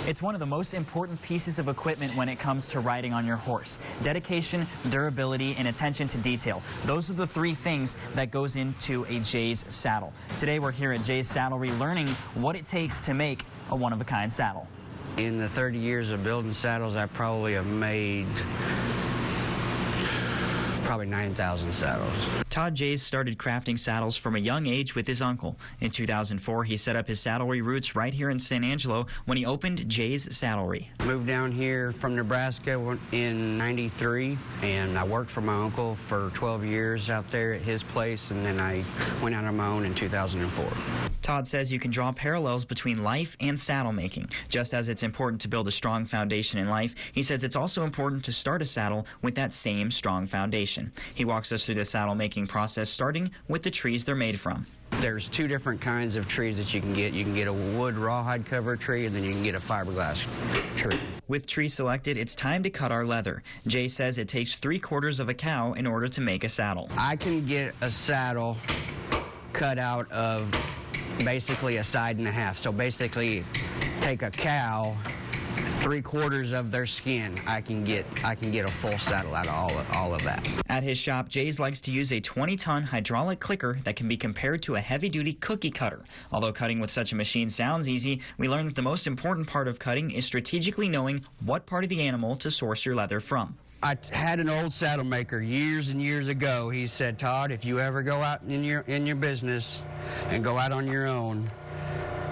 It's one of the most important pieces of equipment when it comes to riding on your horse. Dedication, durability, and attention to detail. Those are the three things that goes into a Jeys saddle. Today we're here at Jeys Saddlery learning what it takes to make a one-of-a-kind saddle. In the 30 years of building saddles, I probably have made probably 9,000 saddles. Todd Jeys started crafting saddles from a young age with his uncle. In 2004, he set up his saddlery roots right here in San Angelo when he opened Jeys Saddlery. Moved down here from Nebraska in '93, and I worked for my uncle for 12 years out there at his place, and then I went out on my own in 2004. Todd says you can draw parallels between life and saddle making. Just as it's important to build a strong foundation in life, he says it's also important to start a saddle with that same strong foundation. He walks us through the saddle making process, starting with the trees they're made from. There's two different kinds of trees that you can get. You can get a wood rawhide cover tree, and then you can get a fiberglass tree. With trees selected, it's time to cut our leather. Jay says it takes 3/4 of a cow in order to make a saddle. I can get a saddle cut out of basically a side and a half. So basically, take a cow, 3/4 of their skin, I can get a full saddle out of all of that. At his shop, Jeys likes to use a 20-ton hydraulic clicker that can be compared to a heavy-duty cookie cutter. Although cutting with such a machine sounds easy, we learned that the most important part of cutting is strategically knowing what part of the animal to source your leather from. I had an old saddle maker years and years ago. He said, Todd, if you ever go out in your business and go out on your own,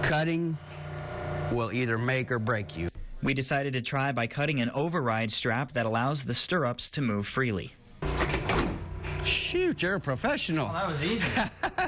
cutting will either make or break you. We decided to try by cutting an override strap that allows the stirrups to move freely. Shoot, you're a professional. Oh, that was easy.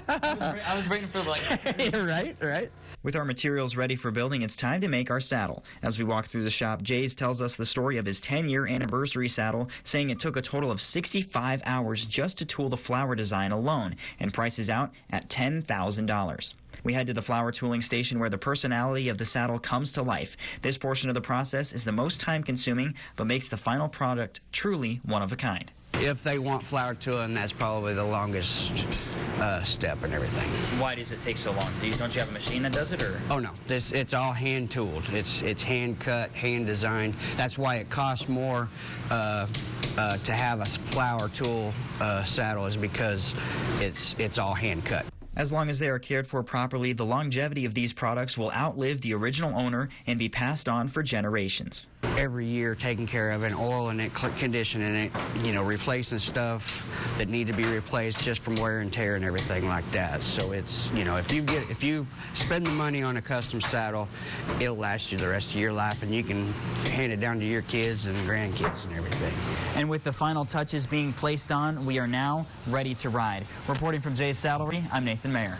I was waiting for right. With our materials ready for building, it's time to make our saddle. As we walk through the shop, Jeys tells us the story of his 10-year anniversary saddle, saying it took a total of 65 hours just to tool the flower design alone, and prices out at $10,000. We head to the flower tooling station where the personality of the saddle comes to life. This portion of the process is the most time-consuming, but makes the final product truly one of a kind. If they want flower tooling, that's probably the longest step and everything. Why does it take so long? Don't you have a machine that does it, or? Oh no, it's all hand tooled. It's hand cut, hand designed. That's why it costs more to have a flower tool saddle, is because it's all hand cut. As long as they are cared for properly, the longevity of these products will outlive the original owner and be passed on for generations. Every year taking care of it, oiling it, conditioning it, replacing stuff that need to be replaced just from wear and tear and everything like that. So it's, if you spend the money on a custom saddle, it'll last you the rest of your life, and you can hand it down to your kids and grandkids and everything. And with the final touches being placed on, we are now ready to ride. Reporting from Jeys Saddlery, I'm Nathan Mayer.